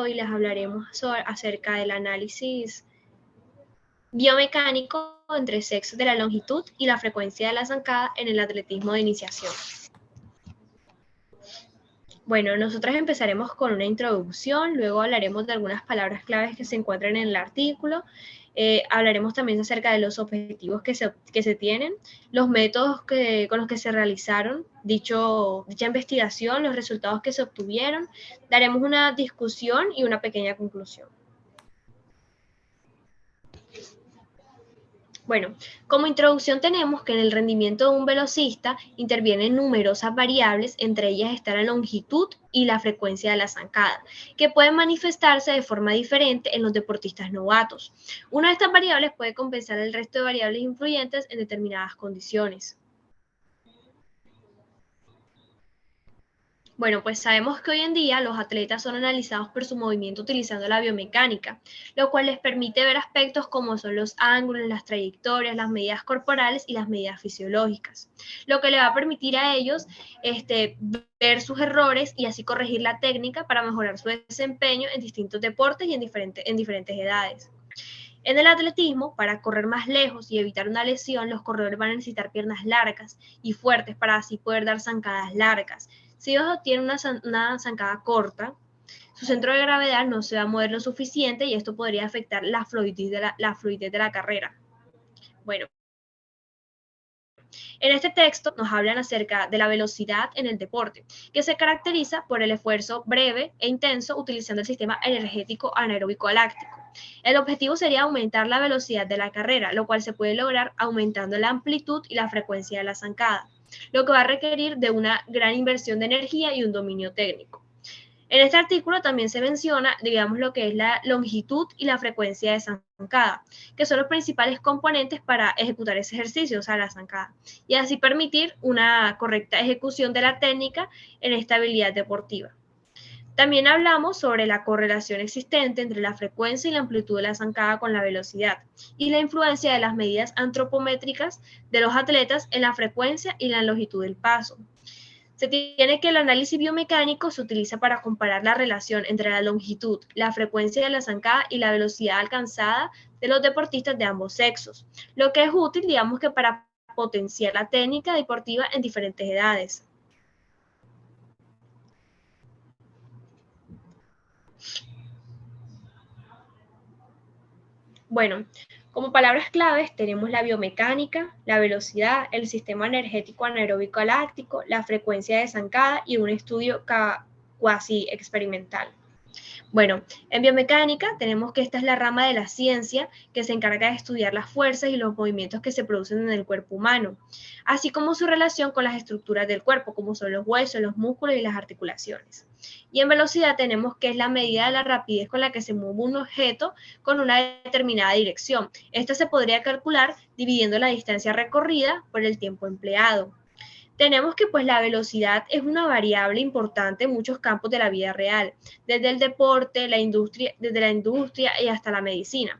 hoy les hablaremos acerca del análisis biomecánico entre sexos de la longitud y la frecuencia de la zancada en el atletismo de iniciación. Bueno, nosotras empezaremos con una introducción, luego hablaremos de algunas palabras claves que se encuentran en el artículo, hablaremos también acerca de los objetivos que se tienen, los métodos con los que se realizaron dicha investigación, los resultados que se obtuvieron, daremos una discusión y una pequeña conclusión. Bueno, como introducción tenemos que en el rendimiento de un velocista intervienen numerosas variables, entre ellas está la longitud y la frecuencia de la zancada, que pueden manifestarse de forma diferente en los deportistas novatos. Una de estas variables puede compensar el resto de variables influyentes en determinadas condiciones. Bueno, pues sabemos que hoy en día los atletas son analizados por su movimiento utilizando la biomecánica, lo cual les permite ver aspectos como son los ángulos, las trayectorias, las medidas corporales y las medidas fisiológicas, lo que le va a permitir a ellos ver sus errores y así corregir la técnica para mejorar su desempeño en distintos deportes y en diferentes edades. En el atletismo, para correr más lejos y evitar una lesión, los corredores van a necesitar piernas largas y fuertes para así poder dar zancadas largas. Si ellos tienen una zancada corta, su centro de gravedad no se va a mover lo suficiente y esto podría afectar la fluidez de la carrera. Bueno, en este texto nos hablan acerca de la velocidad en el deporte, que se caracteriza por el esfuerzo breve e intenso utilizando el sistema energético anaeróbico láctico. El objetivo sería aumentar la velocidad de la carrera, lo cual se puede lograr aumentando la amplitud y la frecuencia de la zancada, lo que va a requerir de una gran inversión de energía y un dominio técnico. En este artículo también se menciona, digamos, lo que es la longitud y la frecuencia de zancada, que son los principales componentes para ejecutar ese ejercicio, o sea, la zancada, y así permitir una correcta ejecución de la técnica en esta habilidad deportiva. También hablamos sobre la correlación existente entre la frecuencia y la amplitud de la zancada con la velocidad y la influencia de las medidas antropométricas de los atletas en la frecuencia y la longitud del paso. Se tiene que el análisis biomecánico se utiliza para comparar la relación entre la longitud, la frecuencia de la zancada y la velocidad alcanzada de los deportistas de ambos sexos, lo que es útil, digamos que para potenciar la técnica deportiva en diferentes edades. Bueno, como palabras claves tenemos la biomecánica, la velocidad, el sistema energético anaeróbico láctico, la frecuencia de zancada y un estudio cuasi experimental. Bueno, en biomecánica tenemos que esta es la rama de la ciencia que se encarga de estudiar las fuerzas y los movimientos que se producen en el cuerpo humano, así como su relación con las estructuras del cuerpo, como son los huesos, los músculos y las articulaciones. Y en velocidad tenemos que es la medida de la rapidez con la que se mueve un objeto con una determinada dirección. Esta se podría calcular dividiendo la distancia recorrida por el tiempo empleado. Tenemos que pues la velocidad es una variable importante en muchos campos de la vida real, desde el deporte, desde la industria y hasta la medicina.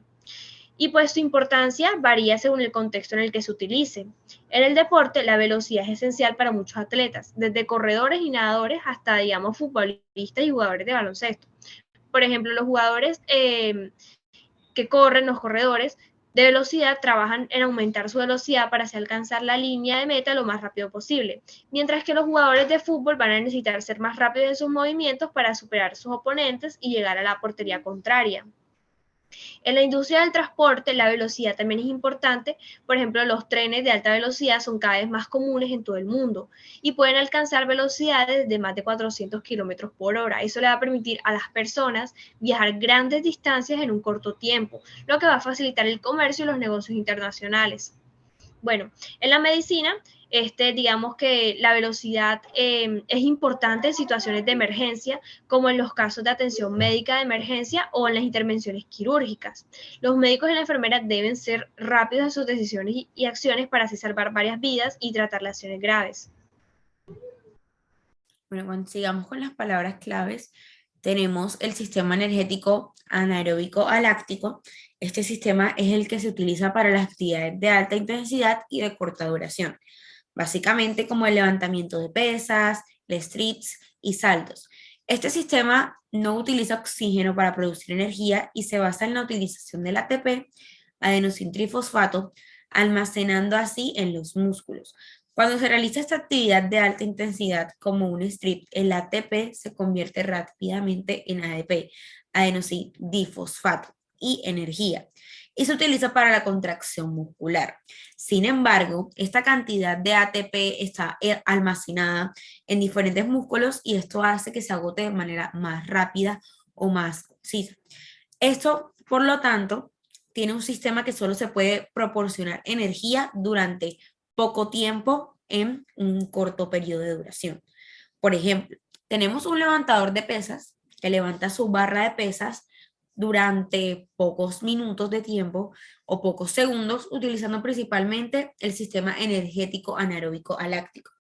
Y pues su importancia varía según el contexto en el que se utilice. En el deporte, la velocidad es esencial para muchos atletas, desde corredores y nadadores hasta, digamos, futbolistas y jugadores de baloncesto. Por ejemplo, los jugadores que corren, los corredores de velocidad, trabajan en aumentar su velocidad para así alcanzar la línea de meta lo más rápido posible, mientras que los jugadores de fútbol van a necesitar ser más rápidos en sus movimientos para superar a sus oponentes y llegar a la portería contraria. En la industria del transporte, la velocidad también es importante. Por ejemplo, los trenes de alta velocidad son cada vez más comunes en todo el mundo y pueden alcanzar velocidades de más de 400 kilómetros por hora. Eso le va a permitir a las personas viajar grandes distancias en un corto tiempo, lo que va a facilitar el comercio y los negocios internacionales. Bueno, en la medicina, digamos que la velocidad es importante en situaciones de emergencia, como en los casos de atención médica de emergencia o en las intervenciones quirúrgicas. Los médicos y las enfermeras deben ser rápidos en sus decisiones y acciones para así salvar varias vidas y tratar lesiones graves. Bueno, cuando sigamos con las palabras claves, tenemos el sistema energético anaeróbico aláctico. Este sistema es el que se utiliza para las actividades de alta intensidad y de corta duración, básicamente como el levantamiento de pesas, el streets y saltos. Este sistema no utiliza oxígeno para producir energía y se basa en la utilización del ATP, adenosintrifosfato, almacenando así en los músculos. Cuando se realiza esta actividad de alta intensidad como un strip, el ATP se convierte rápidamente en ADP, adenosindifosfato, y energía, y se utiliza para la contracción muscular. Sin embargo, esta cantidad de ATP está almacenada en diferentes músculos y esto hace que se agote de manera más rápida o más concisa. Esto, por lo tanto, tiene un sistema que solo se puede proporcionar energía durante poco tiempo en un corto periodo de duración. Por ejemplo, tenemos un levantador de pesas que levanta su barra de pesas durante pocos minutos de tiempo o pocos segundos, utilizando principalmente el sistema energético anaeróbico aláctico,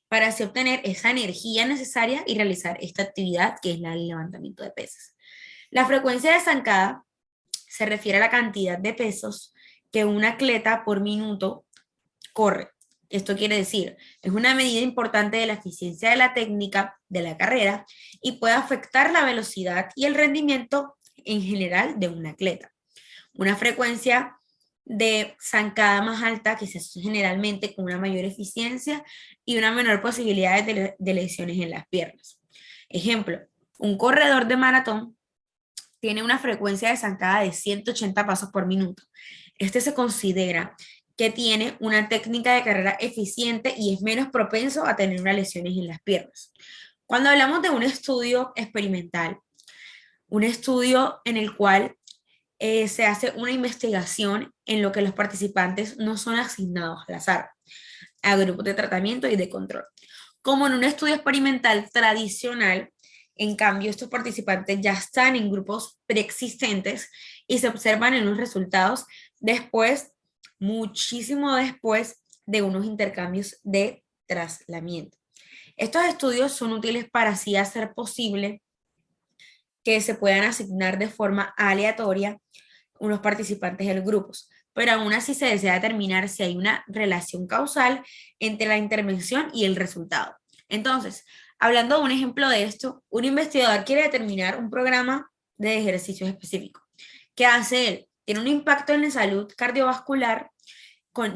para así obtener esa energía necesaria y realizar esta actividad que es el levantamiento de pesas. La frecuencia de zancada se refiere a la cantidad de pesos que un atleta por minuto corre. Esto quiere decir, es una medida importante de la eficiencia de la técnica de la carrera y puede afectar la velocidad y el rendimiento en general de un atleta. Una frecuencia de zancada más alta que se asocia generalmente con una mayor eficiencia y una menor posibilidad de lesiones en las piernas. Ejemplo, un corredor de maratón tiene una frecuencia de zancada de 180 pasos por minuto. Este se considera que tiene una técnica de carrera eficiente y es menos propenso a tener unas lesiones en las piernas. Cuando hablamos de un estudio experimental, un estudio en el cual se hace una investigación en lo que los participantes no son asignados al azar, a grupos de tratamiento y de control. Como en un estudio experimental tradicional, en cambio, estos participantes ya están en grupos preexistentes y se observan en los resultados después, muchísimo después de unos intercambios de traslamiento. Estos estudios son útiles para así hacer posible que se puedan asignar de forma aleatoria unos participantes de los grupos, pero aún así se desea determinar si hay una relación causal entre la intervención y el resultado. Entonces, hablando de un ejemplo de esto, un investigador quiere determinar un programa de ejercicios específico. ¿Qué hace él? Tiene un impacto en la salud cardiovascular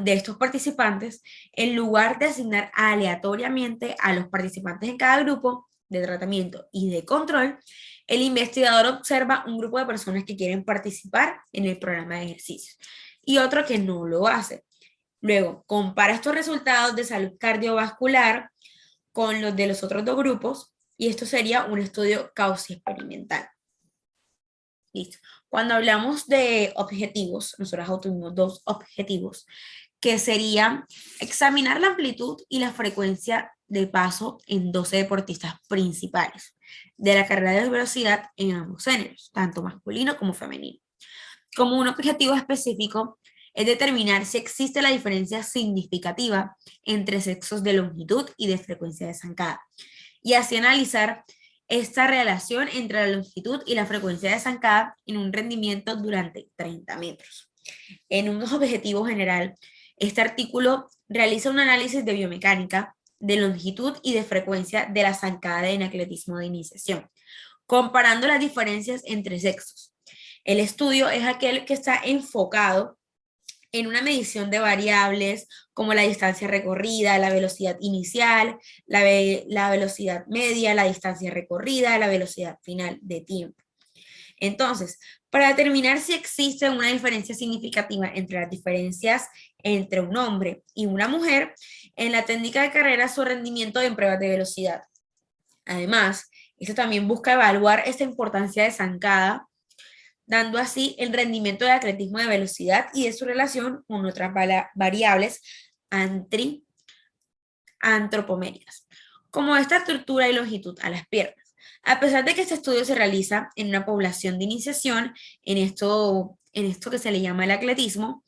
de estos participantes en lugar de asignar aleatoriamente a los participantes en cada grupo de tratamiento y de control. El investigador observa un grupo de personas que quieren participar en el programa de ejercicios y otro que no lo hace. Luego, compara estos resultados de salud cardiovascular con los de los otros dos grupos y esto sería un estudio causi-experimental. Listo. Cuando hablamos de objetivos, nosotros obtuvimos dos objetivos, que serían examinar la amplitud y la frecuencia de paso en 12 deportistas principales de la carrera de velocidad en ambos géneros, tanto masculino como femenino. Como un objetivo específico es determinar si existe la diferencia significativa entre sexos de longitud y de frecuencia de zancada, y así analizar esta relación entre la longitud y la frecuencia de zancada en un rendimiento durante 30 metros. En un objetivo general, este artículo realiza un análisis de biomecánica, de longitud y de frecuencia de la zancada en atletismo de iniciación, comparando las diferencias entre sexos. El estudio es aquel que está enfocado en una medición de variables como la distancia recorrida, la velocidad inicial, la velocidad media, la distancia recorrida, la velocidad final de tiempo. Entonces, para determinar si existe una diferencia significativa entre las diferencias entre un hombre y una mujer, en la técnica de carrera su rendimiento en pruebas de velocidad. Además, esto también busca evaluar esta importancia de zancada, dando así el rendimiento del atletismo de velocidad y de su relación con otras variables antropoméricas, como esta estructura y longitud a las piernas. A pesar de que este estudio se realiza en una población de iniciación, en esto que se le llama el atletismo,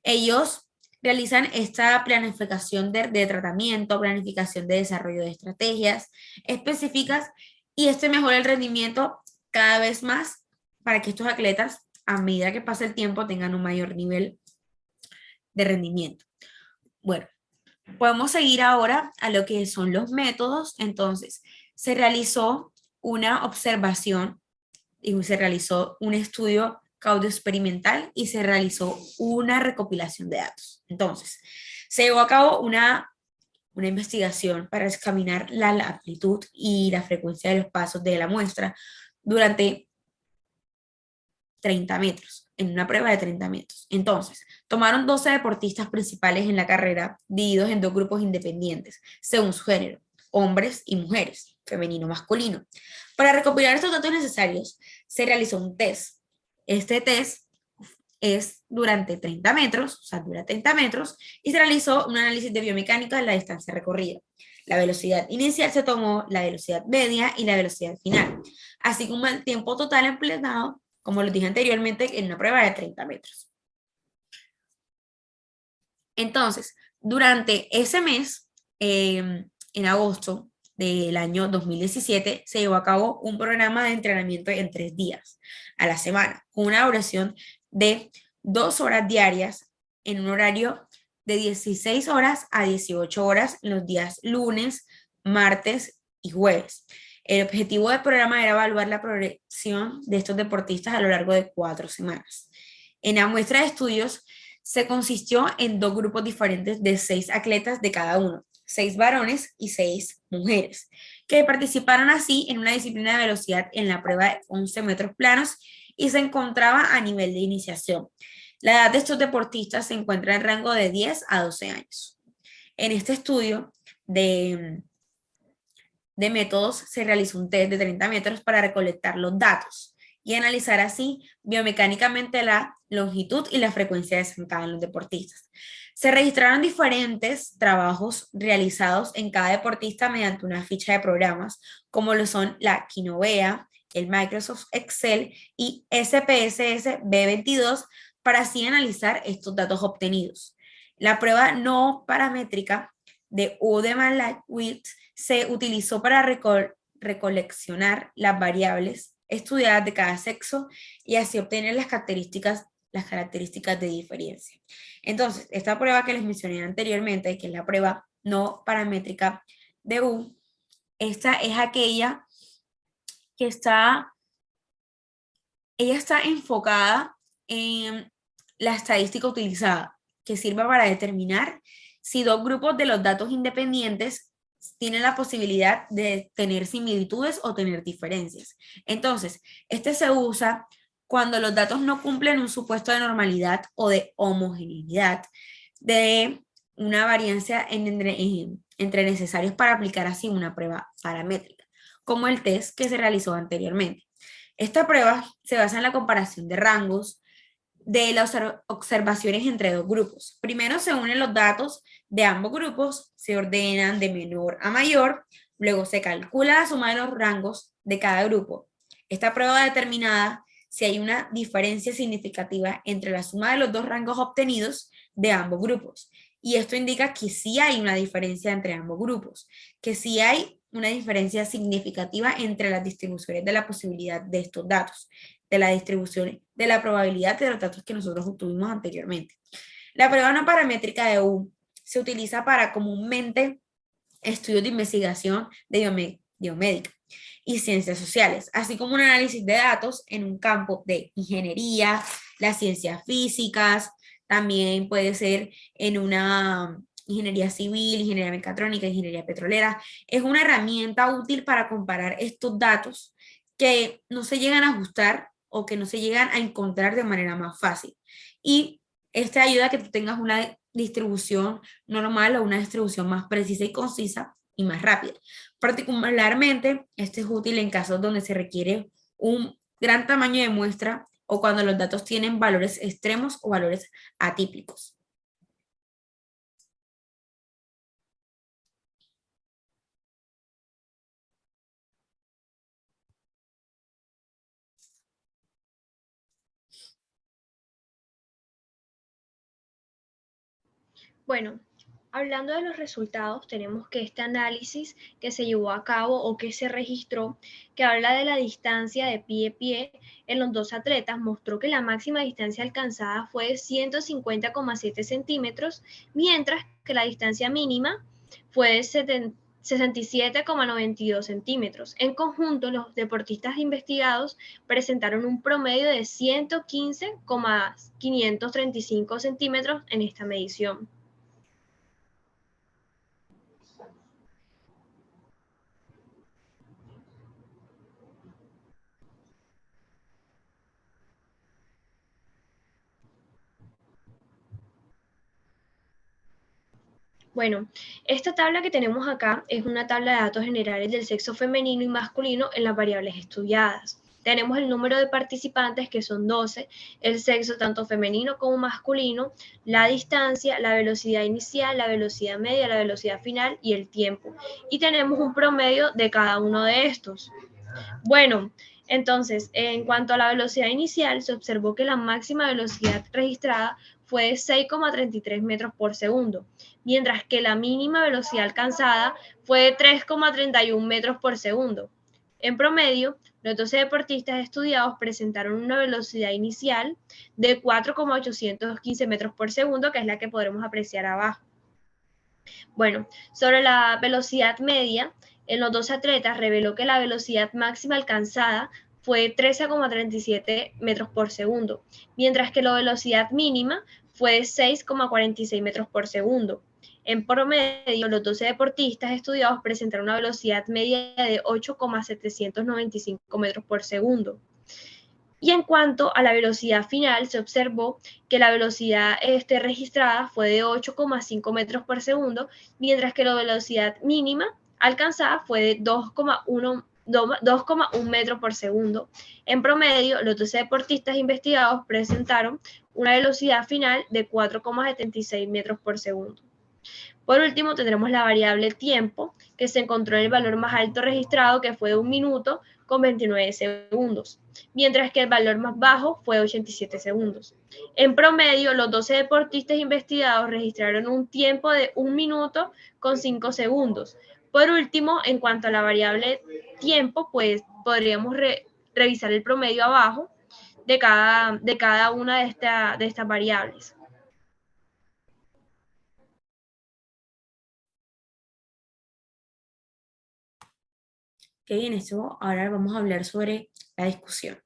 ellos realizan esta planificación de tratamiento, planificación de desarrollo de estrategias específicas y este mejora el rendimiento cada vez más para que estos atletas, a medida que pasa el tiempo, tengan un mayor nivel de rendimiento. Bueno, podemos seguir ahora a lo que son los métodos. Entonces, se realizó una observación y se realizó un estudio caudo-experimental y se realizó una recopilación de datos. Entonces, se llevó a cabo una investigación para examinar la amplitud y la frecuencia de los pasos de la muestra durante 30 metros, en una prueba de 30 metros. Entonces, tomaron 12 deportistas principales en la carrera, divididos en dos grupos independientes, según su género, hombres y mujeres, femenino, masculino. Para recopilar estos datos necesarios, se realizó un test. Este test es durante 30 metros, o sea, dura 30 metros, y se realizó un análisis de biomecánica de la distancia recorrida. La velocidad inicial se tomó, la velocidad media y la velocidad final, así como el tiempo total empleado, como lo dije anteriormente, en una prueba de 30 metros. Entonces, durante ese mes, en agosto del año 2017, se llevó a cabo un programa de entrenamiento en 3 días a la semana, con una duración de 2 horas diarias en un horario de 16 horas a 18 horas en los días lunes, martes y jueves. El objetivo del programa era evaluar la progresión de estos deportistas a lo largo de 4 semanas. En la muestra de estudios se consistió en 2 grupos diferentes de 6 atletas de cada uno, 6 varones y 6 mujeres, que participaron así en una disciplina de velocidad en la prueba de 11 metros planos y se encontraba a nivel de iniciación. La edad de estos deportistas se encuentra en rango de 10 a 12 años. En este estudio de métodos se realizó un test de 30 metros para recolectar los datos y analizar así biomecánicamente la longitud y la frecuencia de zancada en los deportistas. Se registraron diferentes trabajos realizados en cada deportista mediante una ficha de programas, como lo son la Kinovea, el Microsoft Excel y SPSS B22, para así analizar estos datos obtenidos. La prueba no paramétrica de Udemy-Lewis se utilizó para recoleccionar las variables estudiadas de cada sexo y así obtener las características de diferencia. Entonces, esta prueba que les mencioné anteriormente, que es la prueba no paramétrica de U, esta es aquella que ella está enfocada en la estadística utilizada, que sirve para determinar si 2 grupos de los datos independientes tienen la posibilidad de tener similitudes o tener diferencias. Entonces, este se usa cuando los datos no cumplen un supuesto de normalidad o de homogeneidad, de una variancia entre necesarios para aplicar así una prueba paramétrica, como el test que se realizó anteriormente. Esta prueba se basa en la comparación de rangos de las observaciones entre 2 grupos. Primero se unen los datos de ambos grupos, se ordenan de menor a mayor, luego se calcula la suma de los rangos de cada grupo. Esta prueba determinada si hay una diferencia significativa entre la suma de los 2 rangos obtenidos de ambos grupos. Y esto indica que sí hay una diferencia entre ambos grupos, que sí hay una diferencia significativa entre las distribuciones de la posibilidad de estos datos, de la distribución de la probabilidad de los datos que nosotros obtuvimos anteriormente. La prueba no paramétrica de U se utiliza para comúnmente estudios de investigación de biomédica y ciencias sociales, así como un análisis de datos en un campo de ingeniería, las ciencias físicas, también puede ser en una ingeniería civil, ingeniería mecatrónica, ingeniería petrolera. Es una herramienta útil para comparar estos datos que no se llegan a ajustar o que no se llegan a encontrar de manera más fácil. Y esta ayuda a que tú tengas una distribución normal o una distribución más precisa y concisa y más rápida. Particularmente, este es útil en casos donde se requiere un gran tamaño de muestra o cuando los datos tienen valores extremos o valores atípicos. Bueno, hablando de los resultados, tenemos que este análisis que se llevó a cabo o que se registró, que habla de la distancia de pie en los 2 atletas, mostró que la máxima distancia alcanzada fue de 150,7 centímetros, mientras que la distancia mínima fue de 67,92 centímetros. En conjunto, los deportistas investigados presentaron un promedio de 115,535 centímetros en esta medición. Bueno, esta tabla que tenemos acá es una tabla de datos generales del sexo femenino y masculino en las variables estudiadas. Tenemos el número de participantes, que son 12, el sexo tanto femenino como masculino, la distancia, la velocidad inicial, la velocidad media, la velocidad final y el tiempo. Y tenemos un promedio de cada uno de estos. Bueno, entonces, en cuanto a la velocidad inicial, se observó que la máxima velocidad registrada fue de 6,33 metros por segundo, mientras que la mínima velocidad alcanzada fue de 3,31 metros por segundo. En promedio, los 12 deportistas estudiados presentaron una velocidad inicial de 4,815 metros por segundo, que es la que podremos apreciar abajo. Bueno, sobre la velocidad media, en los dos atletas reveló que la velocidad máxima alcanzada fue 13,37 metros por segundo, mientras que la velocidad mínima fue de 6,46 metros por segundo. En promedio, los 12 deportistas estudiados presentaron una velocidad media de 8,795 metros por segundo. Y en cuanto a la velocidad final, se observó que la velocidad registrada fue de 8,5 metros por segundo, mientras que la velocidad mínima alcanzada fue de 2,1 metros por segundo. En promedio, los 12 deportistas investigados presentaron una velocidad final de 4,76 metros por segundo. Por último, tendremos la variable tiempo, que se encontró en el valor más alto registrado, que fue de 1 minuto con 29 segundos, mientras que el valor más bajo fue 87 segundos. En promedio, los 12 deportistas investigados registraron un tiempo de 1 minuto con 5 segundos. Por último, en cuanto a la variable tiempo, pues podríamos revisar el promedio abajo de cada una de estas variables. Ok, en esto ahora vamos a hablar sobre la discusión.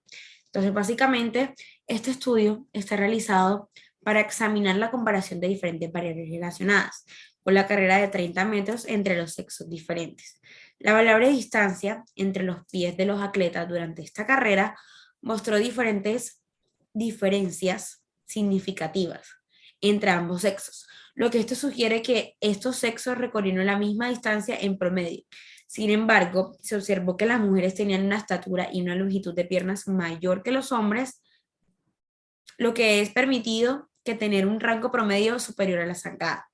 Entonces, básicamente, este estudio está realizado para examinar la comparación de diferentes variables relacionadas con la carrera de 30 metros entre los sexos diferentes. La variable distancia entre los pies de los atletas durante esta carrera mostró diferentes diferencias significativas entre ambos sexos, lo que esto sugiere que estos sexos recorrieron la misma distancia en promedio. Sin embargo, se observó que las mujeres tenían una estatura y una longitud de piernas mayor que los hombres, lo que es permitido que tener un rango promedio superior a la zancada.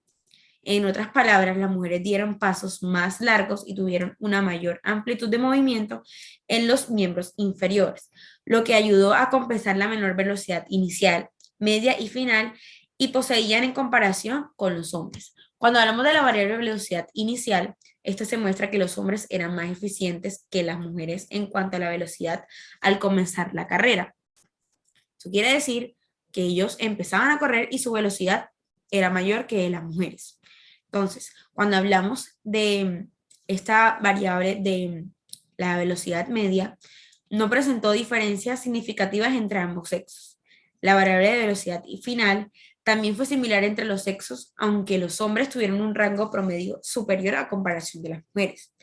En otras palabras, las mujeres dieron pasos más largos y tuvieron una mayor amplitud de movimiento en los miembros inferiores, lo que ayudó a compensar la menor velocidad inicial, media y final, y poseían en comparación con los hombres. Cuando hablamos de la variable velocidad inicial, esto se muestra que los hombres eran más eficientes que las mujeres en cuanto a la velocidad al comenzar la carrera. Eso quiere decir que ellos empezaban a correr y su velocidad era mayor que las mujeres. Entonces, cuando hablamos de esta variable de la velocidad media, no presentó diferencias significativas entre ambos sexos. La variable de velocidad final también fue similar entre los sexos, aunque los hombres tuvieron un rango promedio superior a comparación de las mujeres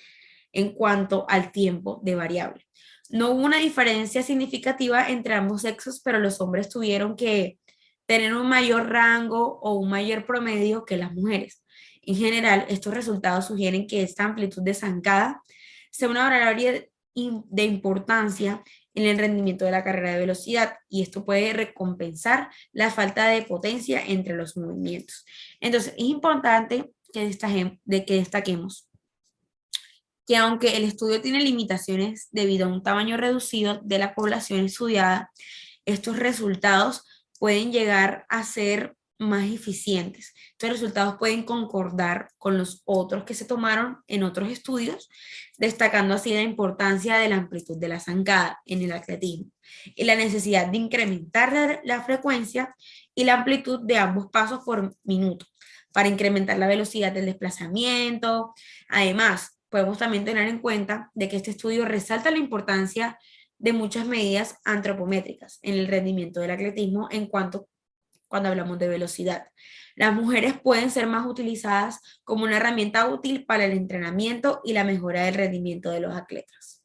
en cuanto al tiempo de variable. No hubo una diferencia significativa entre ambos sexos, pero los hombres tuvieron que tener un mayor rango o un mayor promedio que las mujeres. En general, estos resultados sugieren que esta amplitud de zancada sea una variable de importancia en el rendimiento de la carrera de velocidad y esto puede recompensar la falta de potencia entre los movimientos. Entonces, es importante que destaquemos que aunque el estudio tiene limitaciones debido a un tamaño reducido de la población estudiada, estos resultados pueden llegar a ser más eficientes. Estos resultados pueden concordar con los otros que se tomaron en otros estudios, destacando así la importancia de la amplitud de la zancada en el atletismo y la necesidad de incrementar la frecuencia y la amplitud de ambos pasos por minuto para incrementar la velocidad del desplazamiento. Además, podemos también tener en cuenta de que este estudio resalta la importancia de muchas medidas antropométricas en el rendimiento del atletismo cuando hablamos de velocidad. Las mujeres pueden ser más utilizadas como una herramienta útil para el entrenamiento y la mejora del rendimiento de los atletas.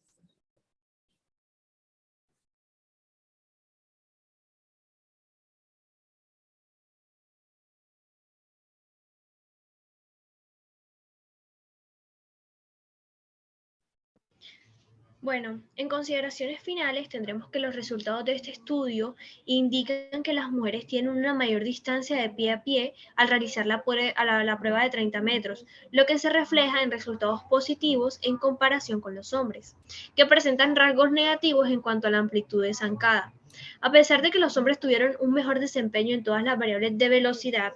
Bueno, en consideraciones finales tendremos que los resultados de este estudio indican que las mujeres tienen una mayor distancia de pie a pie al realizar la prueba de 30 metros, lo que se refleja en resultados positivos en comparación con los hombres, que presentan rasgos negativos en cuanto a la amplitud de zancada. A pesar de que los hombres tuvieron un mejor desempeño en todas las variables de velocidad,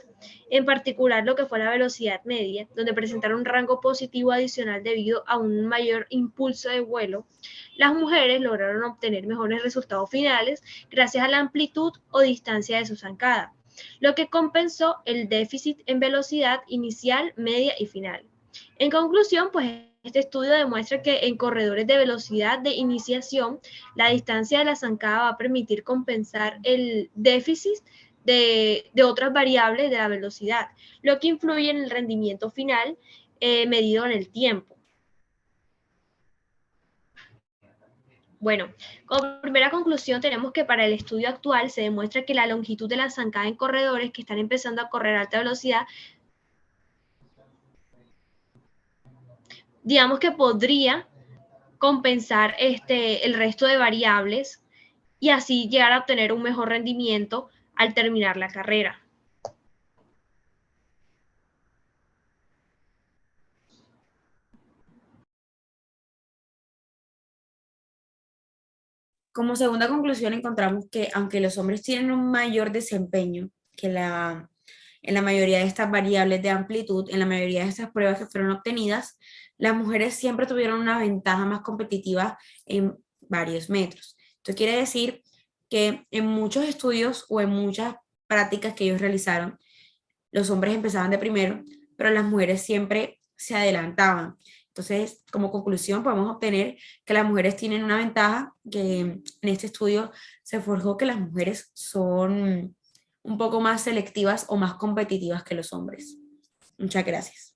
en particular lo que fue la velocidad media, donde presentaron un rango positivo adicional debido a un mayor impulso de vuelo, las mujeres lograron obtener mejores resultados finales gracias a la amplitud o distancia de su zancada, lo que compensó el déficit en velocidad inicial, media y final. En conclusión, pues este estudio demuestra que en corredores de velocidad de iniciación, la distancia de la zancada va a permitir compensar el déficit de otras variables de la velocidad, lo que influye en el rendimiento final medido en el tiempo. Bueno, como primera conclusión tenemos que para el estudio actual se demuestra que la longitud de la zancada en corredores que están empezando a correr a alta velocidad, digamos que podría compensar el resto de variables y así llegar a obtener un mejor rendimiento al terminar la carrera. Como segunda conclusión encontramos que aunque los hombres tienen un mayor desempeño que en la mayoría de estas variables de amplitud, en la mayoría de estas pruebas que fueron obtenidas, las mujeres siempre tuvieron una ventaja más competitiva en varios metros. Esto quiere decir que en muchos estudios o en muchas prácticas que ellos realizaron, los hombres empezaban de primero, pero las mujeres siempre se adelantaban. Entonces, como conclusión, podemos obtener que las mujeres tienen una ventaja, que en este estudio se forjó que las mujeres son un poco más selectivas o más competitivas que los hombres. Muchas gracias.